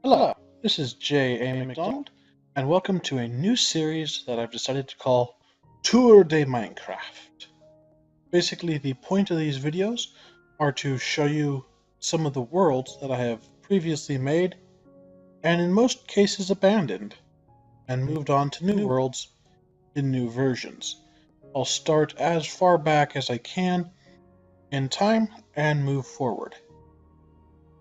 Hello, this is J. A. McDonald, and welcome to a new series that I've decided to call Tour de Minecraft. Basically, the point of these videos are to show you some of the worlds that I have previously made, and in most cases abandoned, and moved on to new worlds in new versions. I'll start as far back as I can in time and move forward.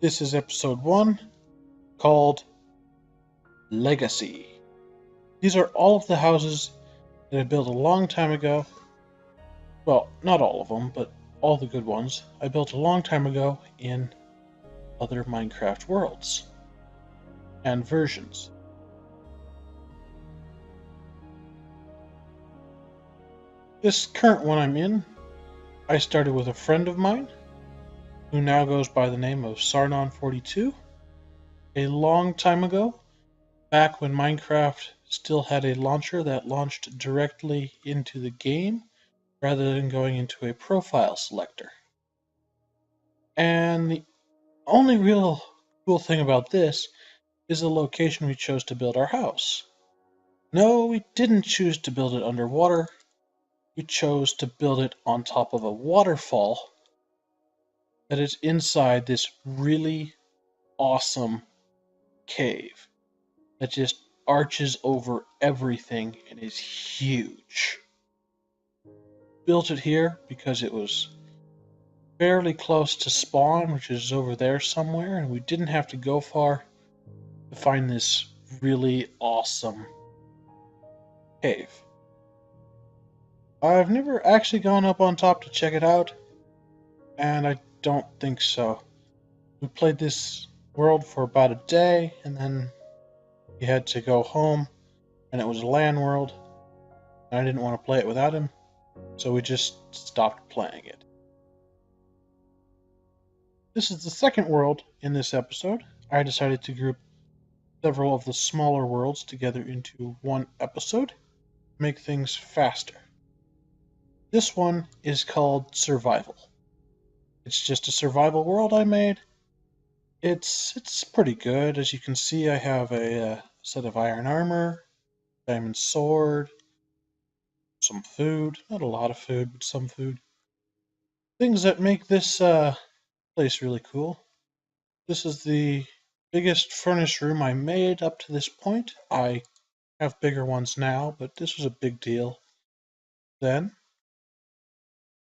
This is episode 1, called Legacy. These are all of the houses that I built a long time ago. Well, not all of them, but all the good ones I built a long time ago in other Minecraft worlds and versions. This current one I'm in, I started with a friend of mine who now goes by the name of Sarnon42 a long time ago, back when Minecraft still had a launcher that launched directly into the game rather than going into a profile selector. And the only real cool thing about this is the location we chose to build our house. No, we didn't choose to build it underwater. We chose to build it on top of a waterfall that is inside this really awesome cave that just arches over everything and is huge. Built it here because it was fairly close to spawn, which is over there somewhere, and we didn't have to go far to find this really awesome cave. I've never actually gone up on top to check it out, and I don't think so. We played this world for about a day, and then he had to go home, and it was a LAN world, and I didn't want to play it without him, so we just stopped playing it. This is the second world in this episode. I decided to group several of the smaller worlds together into one episode, make things faster. This one is called Survival. It's just a survival world I made. It's pretty good. As you can see, I have a set of iron armor, diamond sword, some food. Not a lot of food, but some food. Things that make this place really cool. This is the biggest furnace room I made up to this point. I have bigger ones now, but this was a big deal then.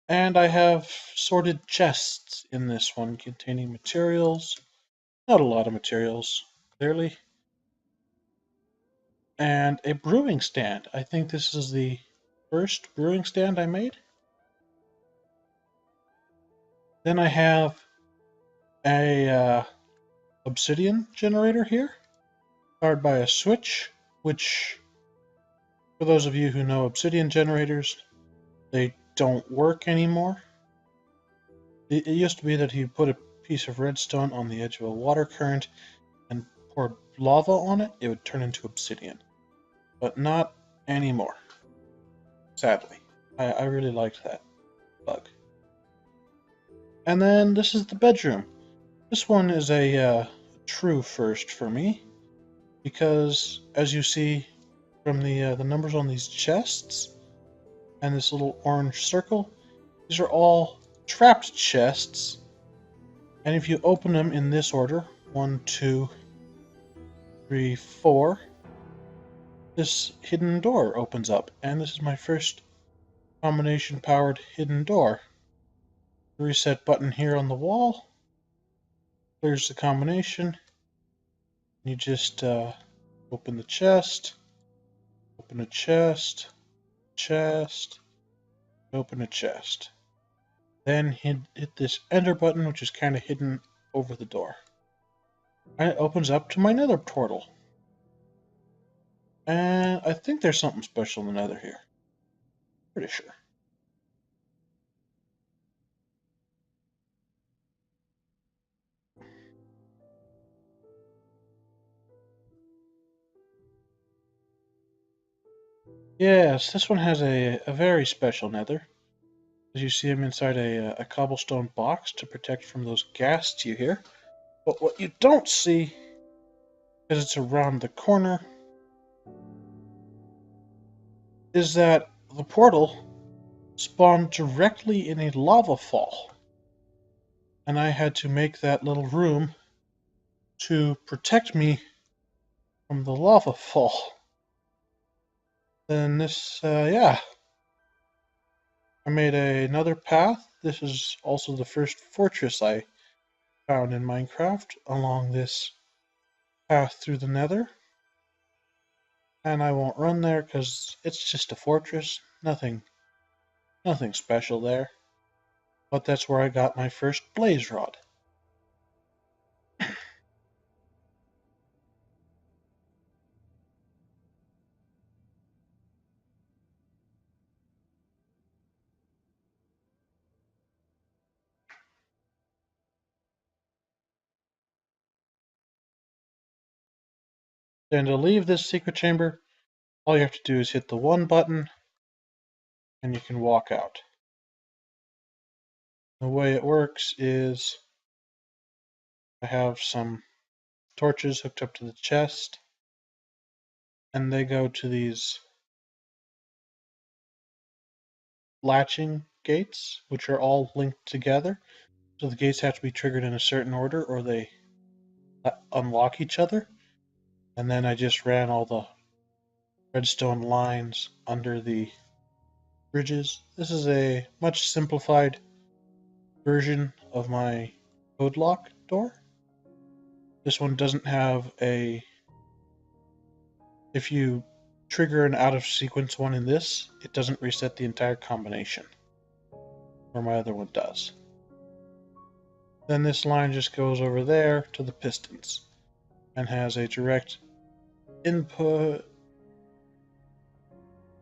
And I have sorted chests in this one containing materials. Not a lot of materials, clearly. And a brewing stand. I think this is the first brewing stand I made. Then I have a obsidian generator here, powered by a switch, which, for those of you who know obsidian generators, they don't work anymore. It used to be that you put a piece of redstone on the edge of a water current and poured lava on it, it would turn into obsidian. But not anymore, sadly. I really liked that bug. And then this is the bedroom. This one is a true first for me, because as you see from the numbers on these chests and this little orange circle, these are all trapped chests, and if you open them in this order, 1, 2, 3, 4, this hidden door opens up, and this is my first combination powered hidden door. The reset button here on the wall clears the combination. You just open the chest, open a chest, chest, open a chest. Then hit this enter button, which is kind of hidden over the door. And it opens up to my nether portal. And I think there's something special in the nether here. Pretty sure. Yes, this one has a very special nether. As you see, I'm inside a cobblestone box to protect from those ghasts you hear. But what you don't see because it's around the corner, is that the portal spawned directly in a lava fall. And I had to make that little room to protect me from the lava fall. Then yeah. I made another path. This is also the first fortress I found in Minecraft along this path through the nether. And I won't run there because it's just a fortress. Nothing special there. But that's where I got my first blaze rod. Then to leave this secret chamber, all you have to do is hit the one button and you can walk out. The way it works is I have some torches hooked up to the chest, and they go to these latching gates, which are all linked together. So the gates have to be triggered in a certain order or they unlock each other. And then I just ran all the redstone lines under the bridges. This is a much simplified version of my code lock door. This one doesn't have if you trigger an out of sequence one in this, it doesn't reset the entire combination, where my other one does. Then this line just goes over there to the pistons and has a direct input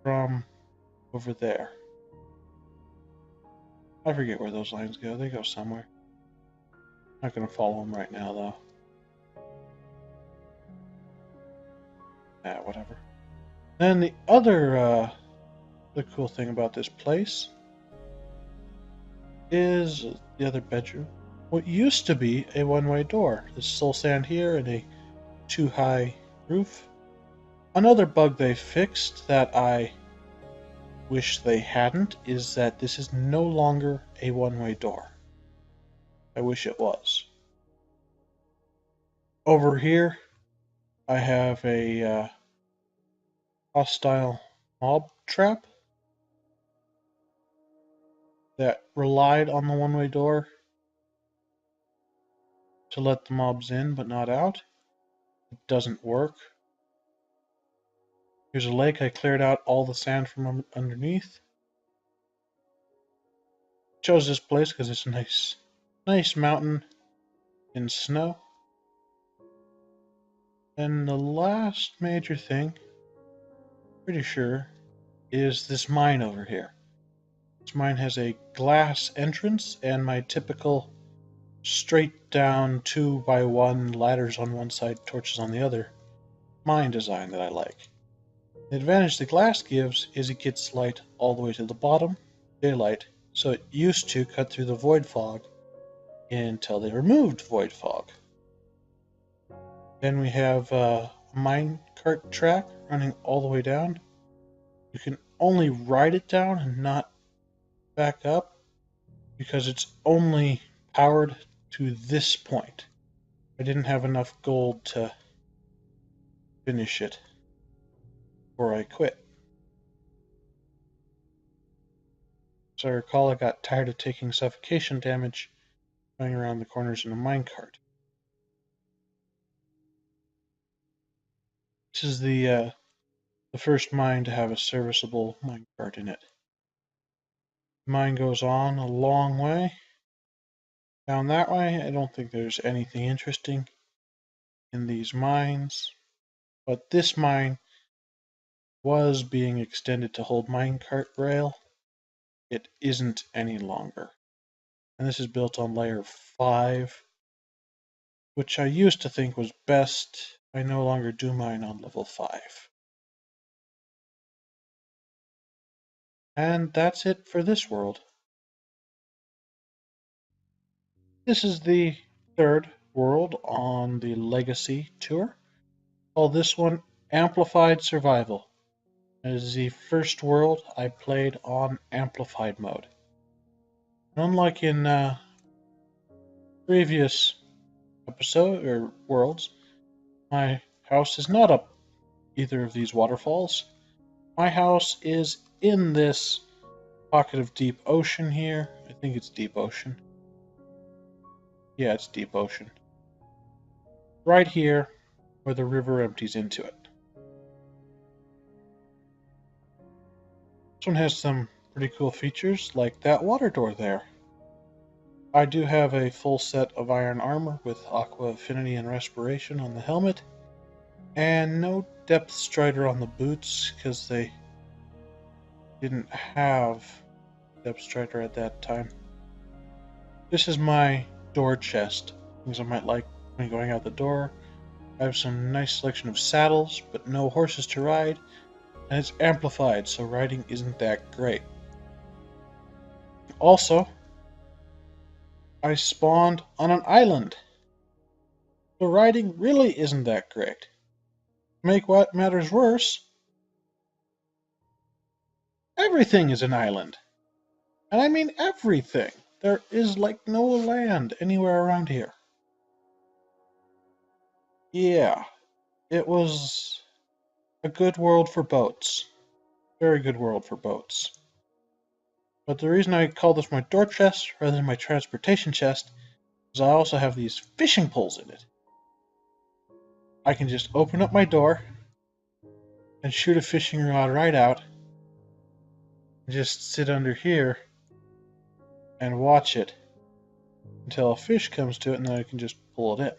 from over there. I forget where those lines go. They go somewhere. Not going to follow them right now, though. Whatever. Then the cool thing about this place is the other bedroom. What used to be a one-way door. There's soul sand here and a too-high roof. Another bug they fixed that I wish they hadn't is that this is no longer a one-way door. I wish it was. Over here, I have a hostile mob trap that relied on the one-way door to let the mobs in but not out. It doesn't work. Here's a lake. I cleared out all the sand from underneath. Chose this place because it's a nice mountain in snow. And the last major thing, pretty sure, is this mine over here. This mine has a glass entrance and my typical straight down 2x1 ladders on one side, torches on the other mine design that I like. The advantage the glass gives is it gets light all the way to the bottom, daylight, so it used to cut through the void fog until they removed void fog. Then we have a minecart track running all the way down. You can only ride it down and not back up because it's only powered to this point. I didn't have enough gold to finish it before I quit. So I recall I got tired of taking suffocation damage going around the corners in a minecart. This is the first mine to have a serviceable minecart in it. The mine goes on a long way. Down that way, I don't think there's anything interesting in these mines. But this mine was being extended to hold minecart rail. It isn't any longer. And this is built on layer 5, which I used to think was best. I no longer do mine on level 5. And that's it for this world. This is the third world on the Legacy tour. Call this one Amplified Survival. It is the first world I played on Amplified mode. Unlike in previous episode or worlds, my house is not up either of these waterfalls. My house is in this pocket of deep ocean here. I think it's deep ocean. Yeah, it's deep ocean. Right here where the river empties into it. This one has some pretty cool features like that water door there. I do have a full set of iron armor with aqua affinity and respiration on the helmet, and no depth strider on the boots because they didn't have depth strider at that time. This is my door chest, things I might like when going out the door. I have some nice selection of saddles, but no horses to ride, and it's amplified, so riding isn't that great. Also, I spawned on an island, so riding really isn't that great. To make what matters worse, everything is an island. And I mean everything. There is like no land anywhere around here. Yeah, it was a good world for boats. Very good world for boats. But the reason I call this my door chest rather than my transportation chest is I also have these fishing poles in it. I can just open up my door and shoot a fishing rod right out and just sit under here and watch it until a fish comes to it, and then I can just pull it in.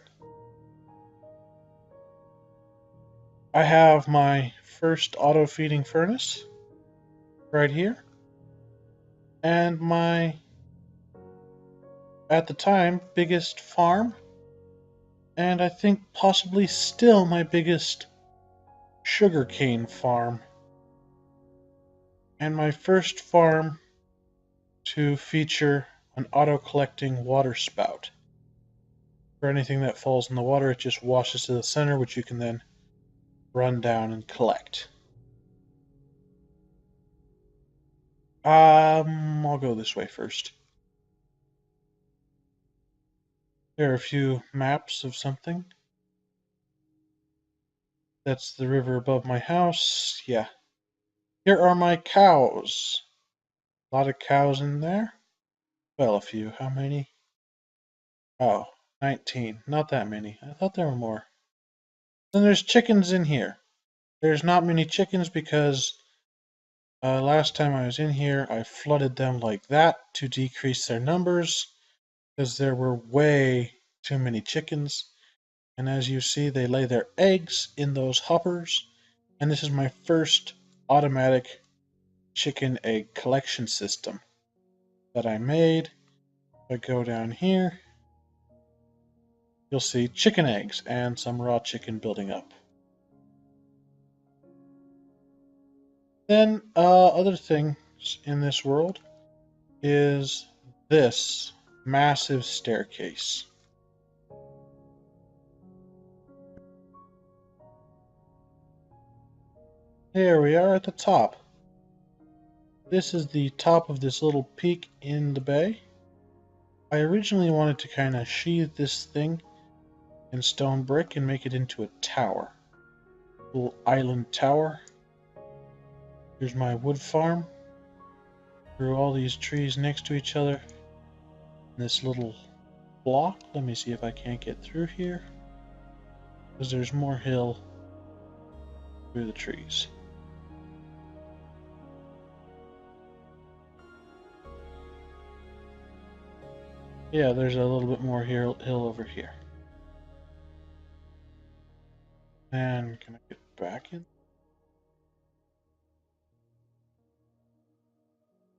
I have my first auto-feeding furnace right here, and my, at the time, biggest farm, and I think possibly still my biggest sugarcane farm, and my first farm to feature an auto-collecting water spout. For anything that falls in the water, it just washes to the center, which you can then run down and collect. I'll go this way first. There are a few maps of something. That's the river above my house. Yeah. Here are my cows. A lot of cows in there. Well, a few. How many? Oh, 19. Not that many. I thought there were more. Then there's chickens in here. There's not many chickens because last time I was in here, I flooded them like that to decrease their numbers because there were way too many chickens. And as you see, they lay their eggs in those hoppers. And this is my first automatic chicken egg collection system that I made. If I go down here, you'll see chicken eggs and some raw chicken building up. Then other things in this world is this massive staircase. Here we are at the top. This is the top of this little peak in the bay. I originally wanted to kind of sheathe this thing in stone brick and make it into a tower. Little island tower. Here's my wood farm. Through all these trees next to each other. This little block. Let me see if I can't get through here. Because there's more hill through the trees. Yeah, there's a little bit more hill over here. And can I get back in?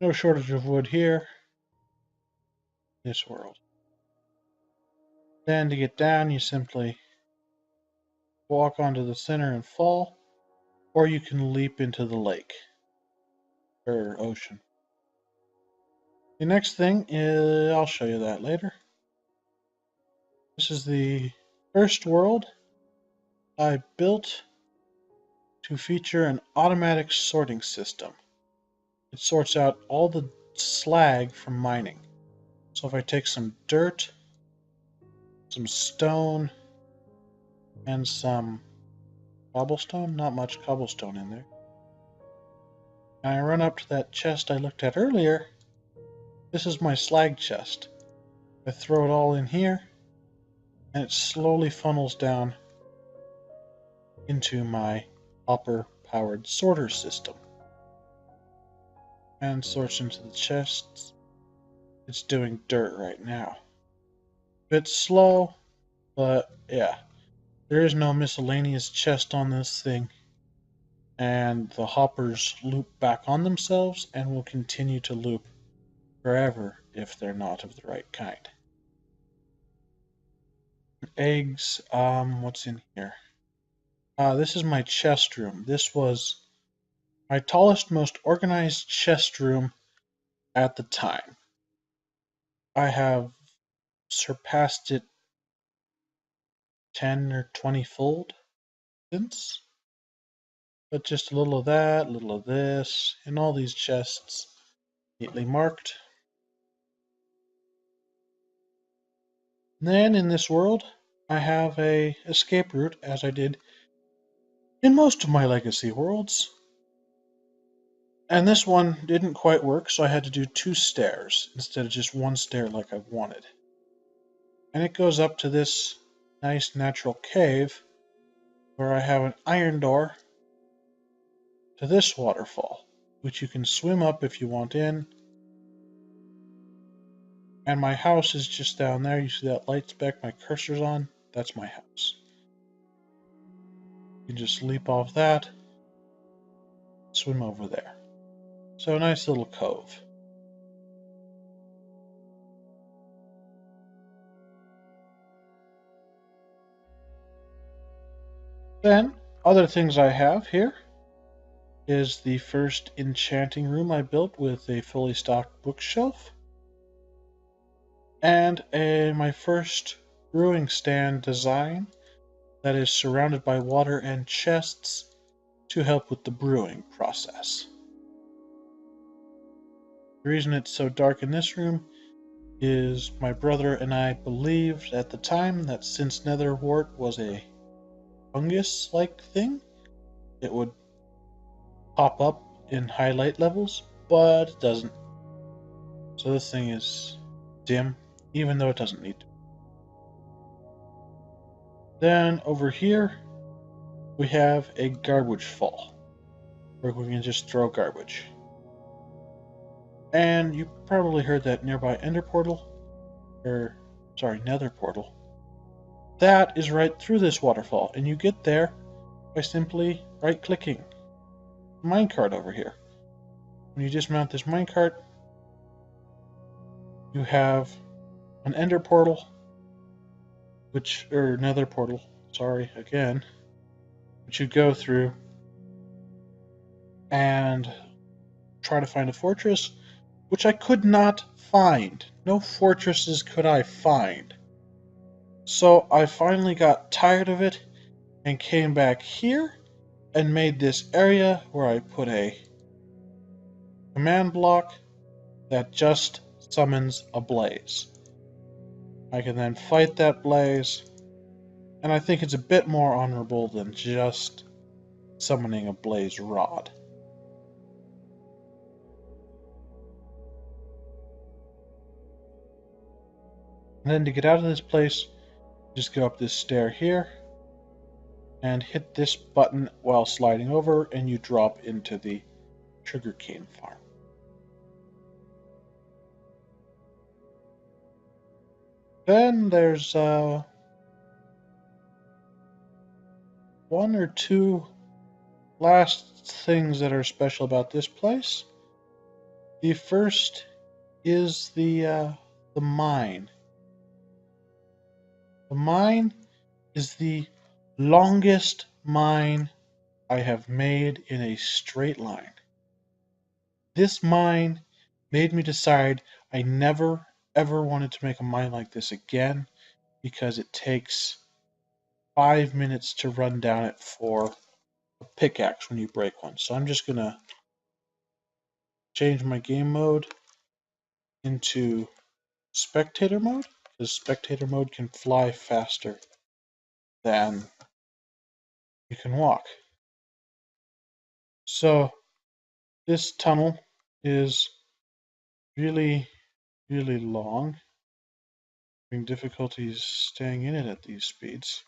No shortage of wood here. This world. Then to get down, you simply walk onto the center and fall, or you can leap into the lake or ocean. The next thing is, I'll show you that later. This is the first world I built to feature an automatic sorting system. It sorts out all the slag from mining. So if I take some dirt, some stone, and some cobblestone, not much cobblestone in there, and I run up to that chest I looked at earlier, this is my slag chest. I throw it all in here, and it slowly funnels down into my hopper-powered sorter system. And sorts into the chests. It's doing dirt right now. Bit slow, but yeah. There is no miscellaneous chest on this thing. And the hoppers loop back on themselves and will continue to loop forever if they're not of the right kind. Eggs, what's in here? This is my chest room. This was my tallest, most organized chest room at the time. I have surpassed it 10 or 20 fold since. But just a little of that, a little of this, and all these chests neatly marked. And then in this world, I have a escape route, as I did in most of my legacy worlds. And this one didn't quite work, so I had to do 2 stairs instead of just 1 stair like I wanted. And it goes up to this nice natural cave where I have an iron door to this waterfall, which you can swim up if you want in. And my house is just down there. You see that light speck my cursor's on? That's my house. You can just leap off that, swim over there. So a nice little cove. Then, other things I have here is the first enchanting room I built with a fully stocked bookshelf. And my first brewing stand design that is surrounded by water and chests to help with the brewing process. The reason it's so dark in this room is my brother and I believed at the time that since netherwort was a fungus-like thing, it would pop up in high light levels, but it doesn't. So this thing is dim, even though it doesn't need to. Then over here, we have a garbage fall, where we can just throw garbage. And you probably heard that nearby nether portal. That is right through this waterfall, and you get there by simply right-clicking the minecart over here. When you dismount this minecart, you have an ender portal, nether portal, which you go through and try to find a fortress, which I could not find. No fortresses could I find. So I finally got tired of it and came back here and made this area where I put a command block that just summons a blaze. I can then fight that blaze, and I think it's a bit more honorable than just summoning a blaze rod. And then to get out of this place, just go up this stair here and hit this button while sliding over, and you drop into the sugarcane farm. Then there's 1 or 2 last things that are special about this place. The first is the mine. The mine is the longest mine I have made in a straight line. This mine made me decide I never ever wanted to make a mine like this again, because it takes 5 minutes to run down it for a pickaxe when you break one. So I'm just gonna change my game mode into spectator mode, because spectator mode can fly faster than you can walk. So this tunnel is really, really long. Having difficulties staying in it at these speeds.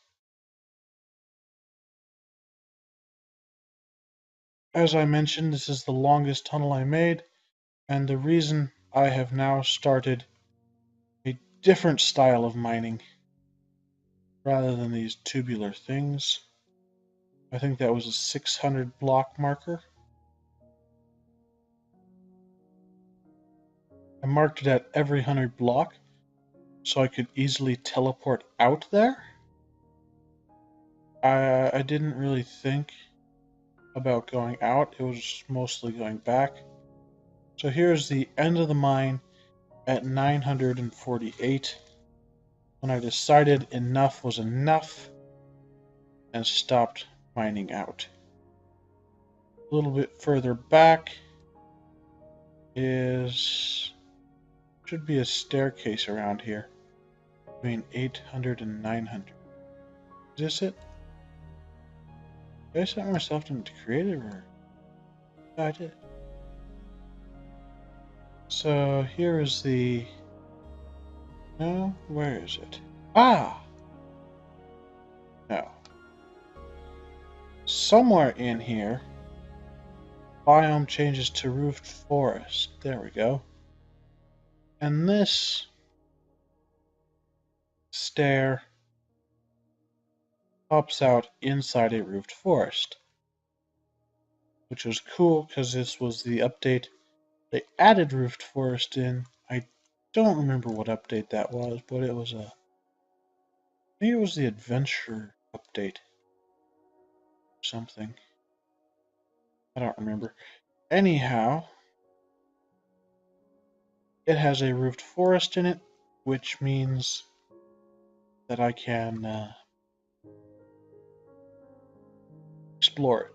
As I mentioned, this is the longest tunnel I made, and the reason I have now started a different style of mining rather than these tubular things. I think that was a 600 block marker. I marked it at every 100 block so I could easily teleport out there. I didn't really think about going out, it was mostly going back. So here's the end of the mine at 948 when I decided enough was enough and stopped mining out. A little bit further back should be a staircase around here between 800 and 900. Is this it? Did I set myself into creative or? Yeah, I did. So here is the. No, where is it? Ah! No. Somewhere in here, biome changes to roofed forest. There we go. And this stair pops out inside a roofed forest, which was cool because this was the update they added roofed forest in. I don't remember what update that was, but it was I think it was the adventure update or something. I don't remember. Anyhow, it has a roofed forest in it, which means that I can explore it.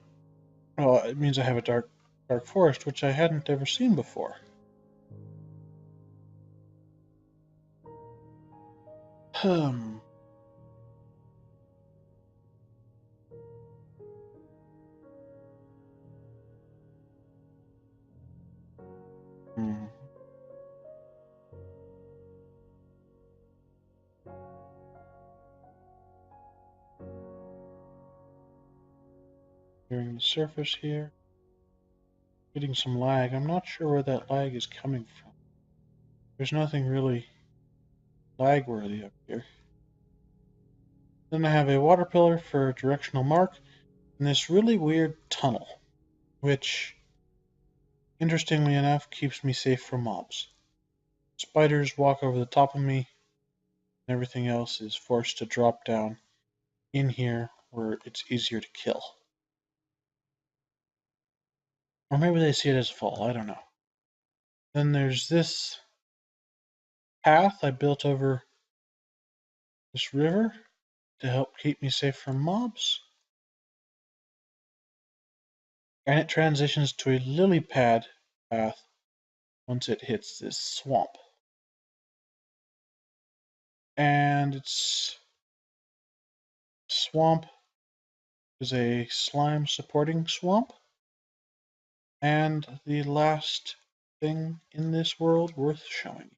Well, it means I have a dark forest, which I hadn't ever seen before. Hmm. Clearing the surface here. Getting some lag. I'm not sure where that lag is coming from. There's nothing really lag-worthy up here. Then I have a water pillar for a directional mark, and this really weird tunnel, which, interestingly enough, keeps me safe from mobs. Spiders walk over the top of me, and everything else is forced to drop down in here where it's easier to kill. Or maybe they see it as a fall, I don't know. Then there's this path I built over this river to help keep me safe from mobs. And it transitions to a lily pad path once it hits this swamp. And its swamp is a slime supporting swamp. And the last thing in this world worth showing.